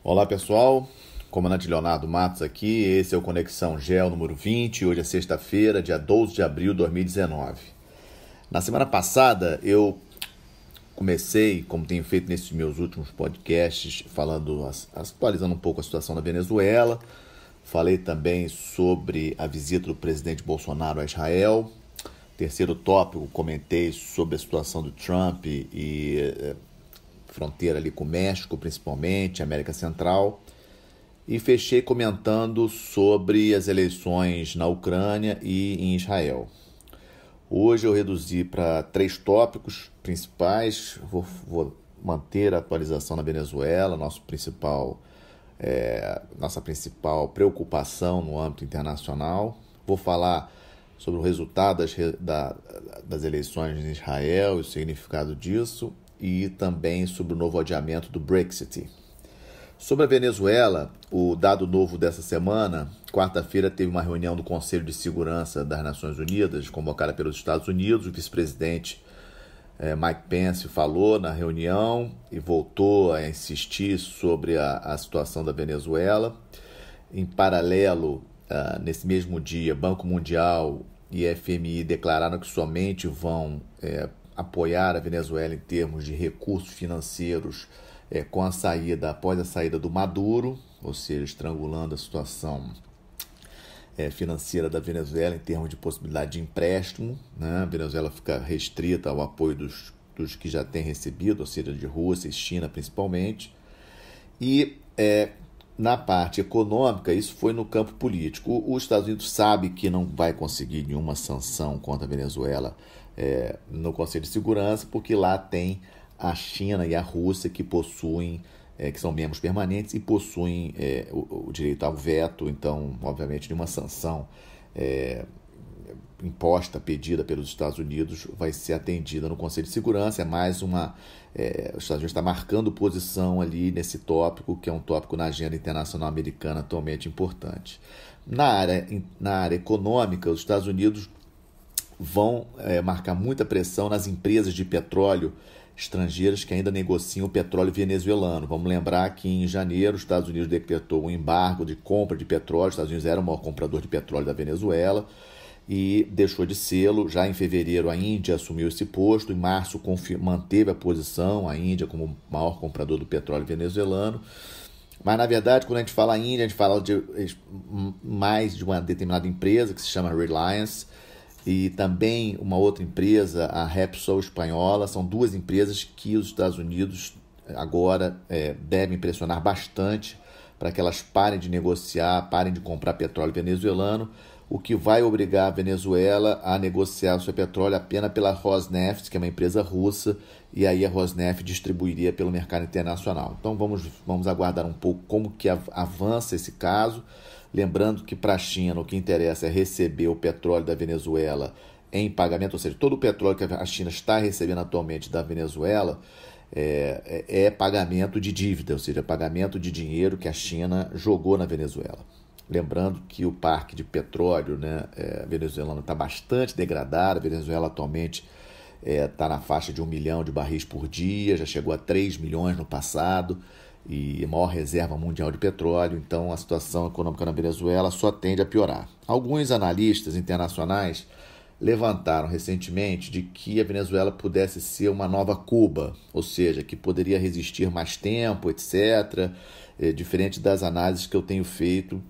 Olá pessoal, comandante Leonardo Matos aqui, esse é o Conexão GEO número 20, hoje é sexta-feira, dia 12 de abril de 2019. Na semana passada eu comecei, como tenho feito nesses meus últimos podcasts, atualizando um pouco a situação da Venezuela, falei também sobre a visita do presidente Bolsonaro a Israel. Terceiro tópico, comentei sobre a situação do Trump e fronteira ali com o México, principalmente, América Central. E fechei comentando sobre as eleições na Ucrânia e em Israel. Hoje eu reduzi para 3 tópicos principais. Vou manter a atualização na Venezuela, nossa principal preocupação no âmbito internacional. Vou falar sobre o resultado das eleições em Israel e o significado disso, e também sobre o novo adiamento do Brexit. Sobre a Venezuela, o dado novo dessa semana, quarta-feira teve uma reunião do Conselho de Segurança das Nações Unidas, convocada pelos Estados Unidos. O vice-presidente Mike Pence falou na reunião e voltou a insistir sobre a situação da Venezuela. Em paralelo, nesse mesmo dia, Banco Mundial e FMI declararam que somente vão apoiar a Venezuela em termos de recursos financeiros após a saída do Maduro, ou seja, estrangulando a situação financeira da Venezuela em termos de possibilidade de empréstimo, né? A Venezuela fica restrita ao apoio dos que já tem recebido, ou seja, de Rússia e China principalmente. E na parte econômica, isso foi no campo político. Os Estados Unidos sabe que não vai conseguir nenhuma sanção contra a Venezuela no Conselho de Segurança, porque lá tem a China e a Rússia que possuem, que são membros permanentes e possuem o direito ao veto. Então, obviamente, nenhuma sanção imposta, pedida pelos Estados Unidos, vai ser atendida no Conselho de Segurança. É mais uma... os Estados Unidos está marcando posição ali nesse tópico, que é um tópico na agenda internacional americana atualmente importante. Na área econômica, os Estados Unidos vão marcar muita pressão nas empresas de petróleo estrangeiras que ainda negociam o petróleo venezuelano. Vamos lembrar que em janeiro os Estados Unidos decretou um embargo de compra de petróleo. Os Estados Unidos era o maior comprador de petróleo da Venezuela e deixou de sê-lo. Já em fevereiro a Índia assumiu esse posto, em março manteve a posição, a Índia como maior comprador do petróleo venezuelano. Mas na verdade, quando a gente fala Índia, a gente fala mais de uma determinada empresa que se chama Reliance, e também uma outra empresa, a Repsol espanhola. São duas empresas que os Estados Unidos agora devem pressionar bastante para que elas parem de negociar, parem de comprar petróleo venezuelano, o que vai obrigar a Venezuela a negociar o seu petróleo apenas pela Rosneft, que é uma empresa russa, e aí a Rosneft distribuiria pelo mercado internacional. Então vamos aguardar um pouco como que avança esse caso. Lembrando que para a China o que interessa é receber o petróleo da Venezuela em pagamento, ou seja, todo o petróleo que a China está recebendo atualmente da Venezuela é pagamento de dívida, ou seja, pagamento de dinheiro que a China jogou na Venezuela. Lembrando que o parque de petróleo venezuelano está bastante degradado. A Venezuela atualmente está na faixa de 1 milhão de barris por dia, já chegou a 3 milhões no passado, e a maior reserva mundial de petróleo. Então a situação econômica na Venezuela só tende a piorar. Alguns analistas internacionais levantaram recentemente de que a Venezuela pudesse ser uma nova Cuba, ou seja, que poderia resistir mais tempo, etc., diferente das análises que eu tenho feito,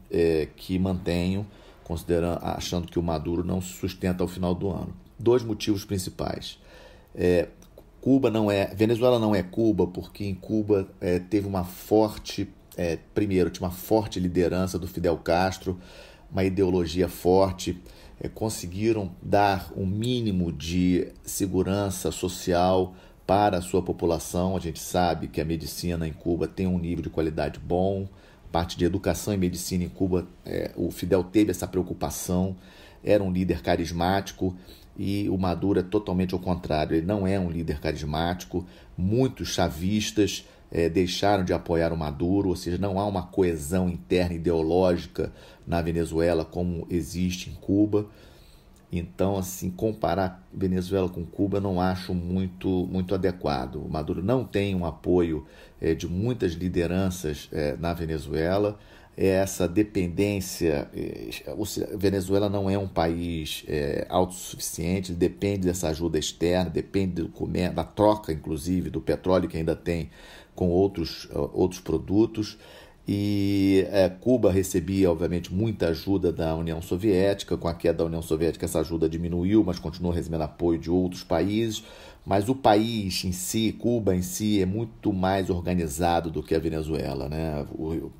que mantenho, achando que o Maduro não se sustenta ao final do ano. 2 motivos principais. Venezuela não é Cuba, porque em Cuba teve uma forte, primeiro, tinha uma forte liderança do Fidel Castro, uma ideologia forte, conseguiram dar um mínimo de segurança social para a sua população. A gente sabe que a medicina em Cuba tem um nível de qualidade bom, parte de educação e medicina em Cuba, o Fidel teve essa preocupação, era um líder carismático. E o Maduro é totalmente ao contrário, ele não é um líder carismático. Muitos chavistas deixaram de apoiar o Maduro, ou seja, não há uma coesão interna ideológica na Venezuela como existe em Cuba. Então, assim, comparar Venezuela com Cuba eu não acho muito adequado. O Maduro não tem um apoio de muitas lideranças na Venezuela. Essa dependência, a Venezuela não é um país autossuficiente, depende dessa ajuda externa, depende da troca, inclusive, do petróleo que ainda tem com outros produtos. E Cuba recebia, obviamente, muita ajuda da União Soviética. Com a queda da União Soviética, essa ajuda diminuiu, mas continuou recebendo apoio de outros países. Mas o país em si, Cuba em si, é muito mais organizado do que a Venezuela, né?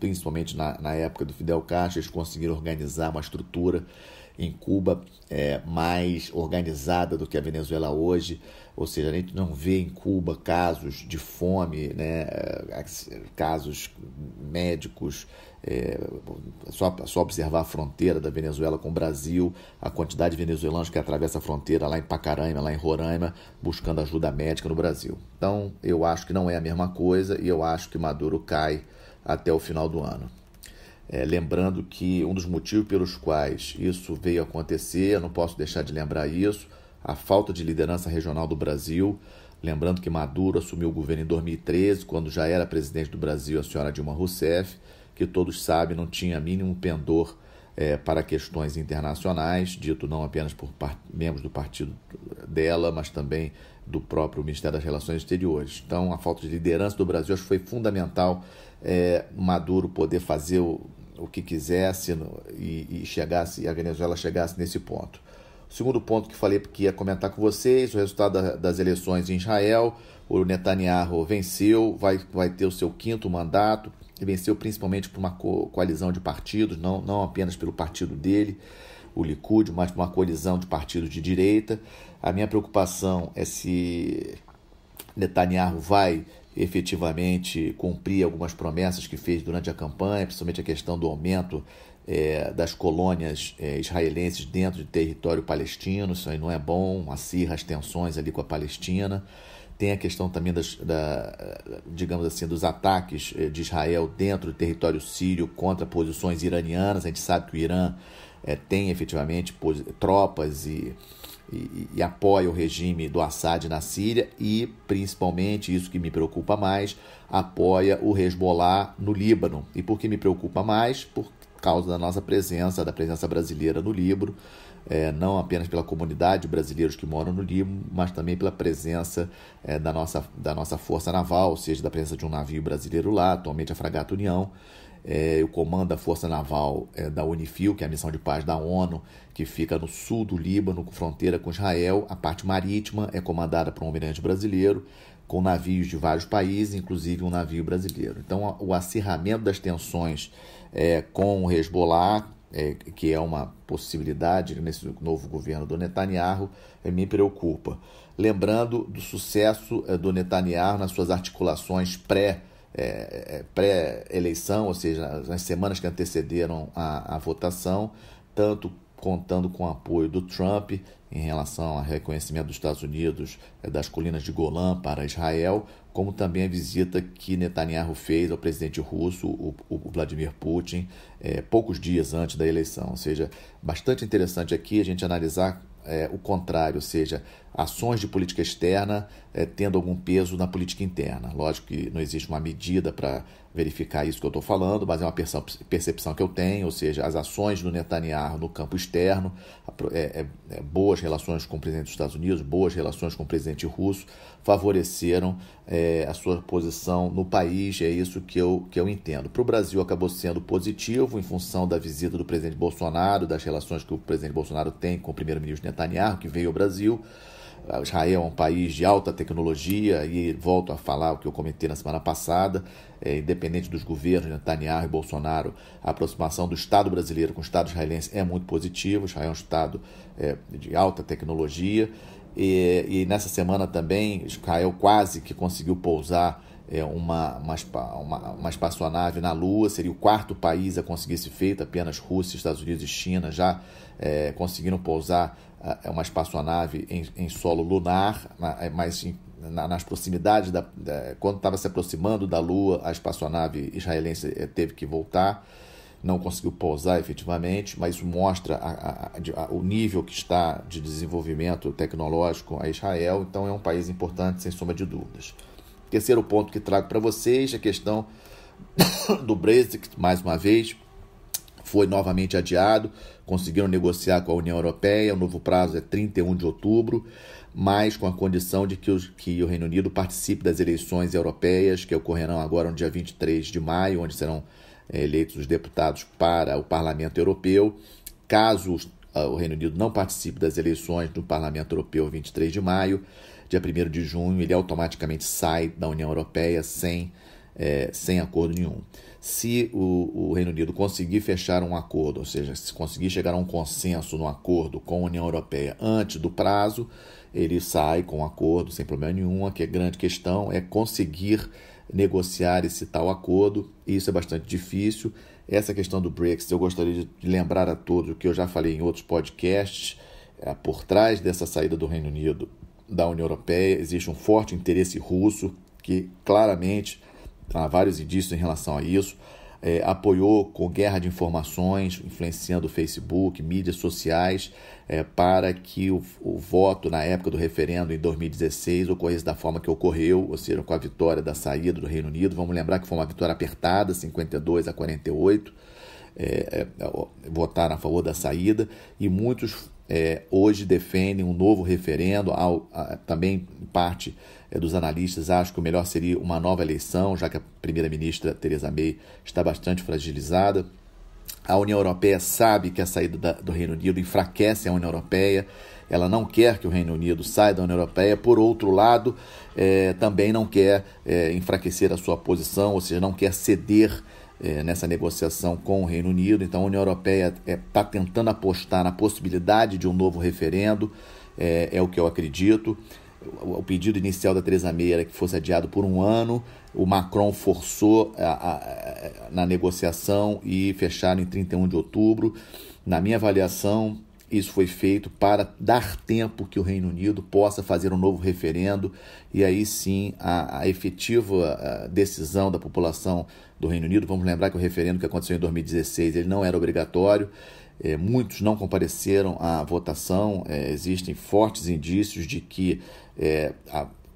Principalmente na época do Fidel Castro, eles conseguiram organizar uma estrutura em Cuba mais organizada do que a Venezuela hoje. Ou seja, a gente não vê em Cuba casos de fome, né? Casos médicos. Só observar a fronteira da Venezuela com o Brasil, a quantidade de venezuelanos que atravessa a fronteira lá em Pacaraima, lá em Roraima, buscando ajuda médica no Brasil. Então, eu acho que não é a mesma coisa e eu acho que Maduro cai até o final do ano. Lembrando que um dos motivos pelos quais isso veio acontecer, eu não posso deixar de lembrar isso, a falta de liderança regional do Brasil. Lembrando que Maduro assumiu o governo em 2013, quando já era presidente do Brasil a senhora Dilma Rousseff, que todos sabem não tinha mínimo pendor para questões internacionais, dito não apenas por membros do partido dela, mas também do próprio Ministério das Relações Exteriores. Então, a falta de liderança do Brasil acho que foi fundamental Maduro poder fazer o que quisesse e a Venezuela chegasse nesse ponto. O segundo ponto que falei que ia comentar com vocês, o resultado das eleições em Israel. O Netanyahu venceu, vai ter o seu 5º mandato, e venceu principalmente por uma coalizão de partidos, não apenas pelo partido dele, o Likud, mas por uma coalizão de partidos de direita. A minha preocupação é se Netanyahu vai efetivamente cumprir algumas promessas que fez durante a campanha, principalmente a questão do aumento das colônias israelenses dentro de território palestino. Isso aí não é bom, acirra as tensões ali com a Palestina. Tem a questão também digamos assim, dos ataques de Israel dentro do território sírio contra posições iranianas. A gente sabe que o Irã tem efetivamente tropas e apoia o regime do Assad na Síria e, principalmente, isso que me preocupa mais, apoia o Hezbollah no Líbano. E por que me preocupa mais? Por causa da nossa presença, da presença brasileira no Líbano, não apenas pela comunidade de brasileiros que moram no Líbano, mas também pela presença da nossa força naval, ou seja, da presença de um navio brasileiro lá, atualmente a Fragata União. O comando da Força Naval da UNIFIL, que é a missão de paz da ONU, que fica no sul do Líbano, com fronteira com Israel. A parte marítima é comandada por um almirante brasileiro, com navios de vários países, inclusive um navio brasileiro. Então, o acirramento das tensões com o Hezbollah, que é uma possibilidade nesse novo governo do Netanyahu, me preocupa. Lembrando do sucesso do Netanyahu nas suas articulações pré-eleição, ou seja, nas semanas que antecederam a votação, tanto contando com o apoio do Trump em relação ao reconhecimento dos Estados Unidos das colinas de Golã para Israel, como também a visita que Netanyahu fez ao presidente russo, o Vladimir Putin, poucos dias antes da eleição. Ou seja, bastante interessante aqui a gente analisar o contrário, ou seja, ações de política externa tendo algum peso na política interna. Lógico que não existe uma medida para verificar isso que eu estou falando, mas é uma percepção que eu tenho, ou seja, as ações do Netanyahu no campo externo, boas relações com o presidente dos Estados Unidos, boas relações com o presidente russo, favoreceram a sua posição no país. É isso que eu entendo. Para o Brasil acabou sendo positivo em função da visita do presidente Bolsonaro, das relações que o presidente Bolsonaro tem com o primeiro-ministro Netanyahu, que veio ao Brasil. Israel é um país de alta tecnologia e volto a falar o que eu comentei na semana passada, independente dos governos Netanyahu e Bolsonaro, a aproximação do Estado brasileiro com o Estado israelense é muito positiva. Israel é um Estado de alta tecnologia e nessa semana também Israel quase que conseguiu pousar uma espaçonave na Lua. Seria o 4º país a conseguir esse feito, apenas Rússia, Estados Unidos e China já conseguiram pousar uma espaçonave em solo lunar, mas nas proximidades, quando estava se aproximando da Lua, a espaçonave israelense teve que voltar. não conseguiu pousar efetivamente, mas isso mostra o nível que está de desenvolvimento tecnológico a Israel, então é um país importante, sem sombra de dúvidas. Terceiro ponto que trago para vocês, a questão do Brexit, mais uma vez, foi novamente adiado, conseguiram negociar com a União Europeia, o novo prazo é 31 de outubro, mas com a condição de que o Reino Unido participe das eleições europeias, que ocorrerão agora no dia 23 de maio, onde serão eleitos os deputados para o Parlamento Europeu. Caso o Reino Unido não participe das eleições do Parlamento Europeu 23 de maio, dia 1º de junho, ele automaticamente sai da União Europeia sem acordo nenhum. Se o Reino Unido conseguir fechar um acordo, ou seja, se conseguir chegar a um consenso no acordo com a União Europeia antes do prazo, ele sai com o acordo sem problema nenhum. A grande questão é conseguir negociar esse tal acordo, e isso é bastante difícil. Essa questão do Brexit, eu gostaria de lembrar a todos o que eu já falei em outros podcasts. Por trás dessa saída do Reino Unido da União Europeia existe um forte interesse russo que claramente há vários indícios em relação a isso, apoiou com guerra de informações, influenciando o Facebook, mídias sociais, para que o voto na época do referendo em 2016 ocorresse da forma que ocorreu, ou seja, com a vitória da saída do Reino Unido. Vamos lembrar que foi uma vitória apertada, 52-48, votaram a favor da saída, e muitos hoje defendem um novo referendo. Também parte dos analistas acham que o melhor seria uma nova eleição, já que a primeira-ministra Theresa May está bastante fragilizada. A União Europeia sabe que a saída do Reino Unido enfraquece a União Europeia, ela não quer que o Reino Unido saia da União Europeia. Por outro lado, também não quer enfraquecer a sua posição, ou seja, não quer ceder nessa negociação com o Reino Unido. Então a União Europeia está tentando apostar na possibilidade de um novo referendo, é o que eu acredito. O pedido inicial da Theresa May era que fosse adiado por um ano, o Macron forçou na negociação e fecharam em 31 de outubro. Na minha avaliação, isso foi feito para dar tempo que o Reino Unido possa fazer um novo referendo, e aí sim a efetiva decisão da população do Reino Unido. Vamos lembrar que o referendo que aconteceu em 2016 ele não era obrigatório, muitos não compareceram à votação, existem fortes indícios de que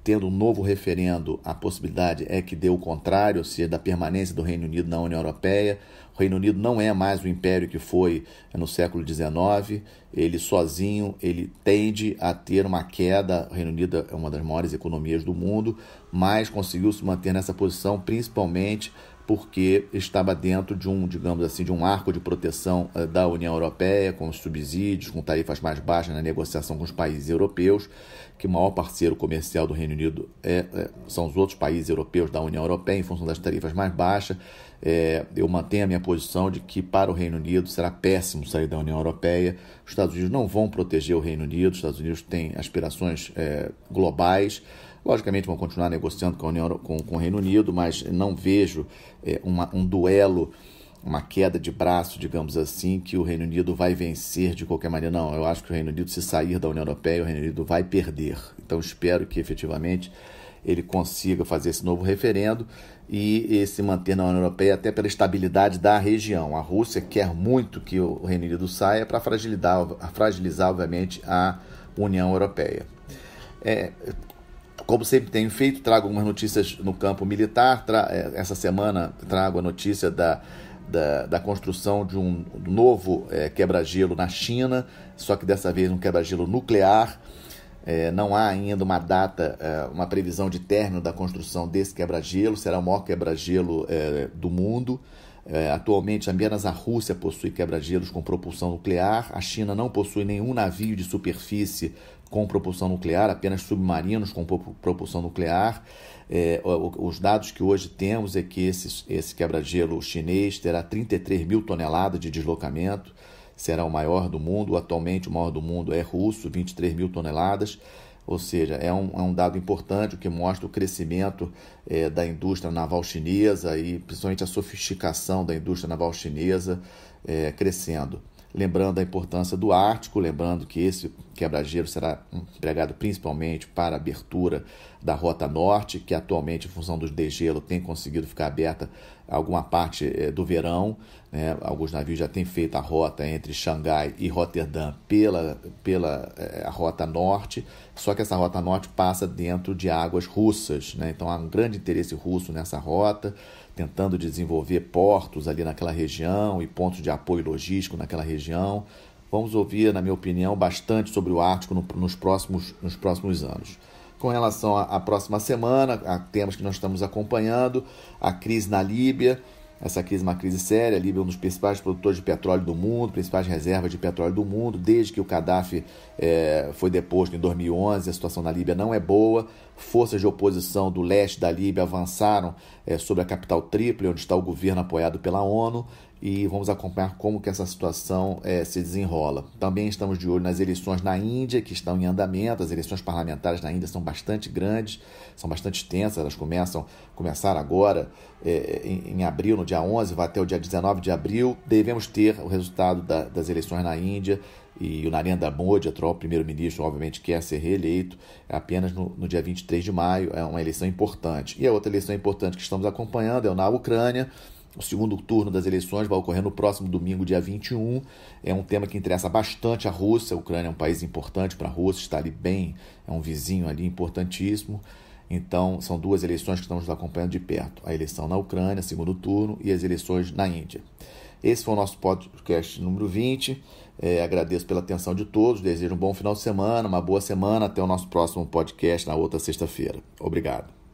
tendo um novo referendo, a possibilidade é que dê o contrário, ou seja, da permanência do Reino Unido na União Europeia. O Reino Unido não é mais o império que foi no século XIX, ele sozinho ele tende a ter uma queda. O Reino Unido é uma das maiores economias do mundo, mas conseguiu se manter nessa posição principalmente porque estava dentro de digamos assim, de um arco de proteção da União Europeia, com subsídios, com tarifas mais baixas na negociação com os países europeus, que o maior parceiro comercial do Reino Unido são os outros países europeus da União Europeia, em função das tarifas mais baixas. Eu mantenho a minha posição de que para o Reino Unido será péssimo sair da União Europeia. Os Estados Unidos não vão proteger o Reino Unido, os Estados Unidos têm aspirações globais. Logicamente vão continuar negociando com o Reino Unido, mas não vejo um duelo, uma queda de braço, digamos assim, que o Reino Unido vai vencer de qualquer maneira. Não, eu acho que o Reino Unido, se sair da União Europeia, o Reino Unido vai perder. Então espero que efetivamente ele consiga fazer esse novo referendo e se manter na União Europeia, até pela estabilidade da região. A Rússia quer muito que o Reino Unido saia para fragilizar, obviamente, a União Europeia. Como sempre tenho feito, trago algumas notícias no campo militar. Essa semana trago a notícia da construção de um novo quebra-gelo na China, só que dessa vez um quebra-gelo nuclear. Não há ainda uma data, uma previsão de término da construção desse quebra-gelo. Será o maior quebra-gelo do mundo. Atualmente apenas a Rússia possui quebra-gelos com propulsão nuclear. A China não possui nenhum navio de superfície com propulsão nuclear, apenas submarinos com propulsão nuclear. Os dados que hoje temos é que esse quebra-gelo chinês terá 33 mil toneladas de deslocamento, será o maior do mundo. Atualmente o maior do mundo é russo, 23 mil toneladas, ou seja, é um dado importante, o que mostra o crescimento da indústria naval chinesa e principalmente a sofisticação da indústria naval chinesa crescendo. lembrando a importância do Ártico, lembrando que esse quebra-gelo será empregado principalmente para a abertura da Rota Norte, que atualmente, em função do degelo, tem conseguido ficar aberta alguma parte do verão, né? Alguns navios já têm feito a rota entre Xangai e Roterdã pela Rota Norte, só que essa Rota Norte passa dentro de águas russas, né? Então há um grande interesse russo nessa rota, tentando desenvolver portos ali naquela região e pontos de apoio logístico naquela região. Vamos ouvir, na minha opinião, bastante sobre o Ártico nos próximos anos. Com relação à próxima semana, há temas que nós estamos acompanhando, a crise na Líbia. Essa crise é uma crise séria. A Líbia é um dos principais produtores de petróleo do mundo, principais reservas de petróleo do mundo. Desde que o Gaddafi foi deposto em 2011, a situação na Líbia não é boa. Forças de oposição do leste da Líbia avançaram sobre a capital Trípoli, onde está o governo apoiado pela ONU, e vamos acompanhar como que essa situação se desenrola. Também estamos de olho nas eleições na Índia, que estão em andamento. As eleições parlamentares na Índia são bastante grandes, são bastante extensas. Elas começaram agora em abril, no dia 11, vai até o dia 19 de abril. Devemos ter o resultado das eleições na Índia, e o Narendra Modi, atual primeiro-ministro, obviamente quer ser reeleito apenas no dia 23 de maio. É uma eleição importante. E a outra eleição importante que estamos acompanhando é na Ucrânia. O segundo turno das eleições vai ocorrer no próximo domingo, dia 21. É um tema que interessa bastante a Rússia. A Ucrânia é um país importante para a Rússia, está ali bem, é um vizinho ali importantíssimo. Então, são duas eleições que estamos acompanhando de perto. A eleição na Ucrânia, segundo turno, e as eleições na Índia. Esse foi o nosso podcast número 20. Agradeço pela atenção de todos. Desejo um bom final de semana, uma boa semana. Até o nosso próximo podcast na outra sexta-feira. Obrigado.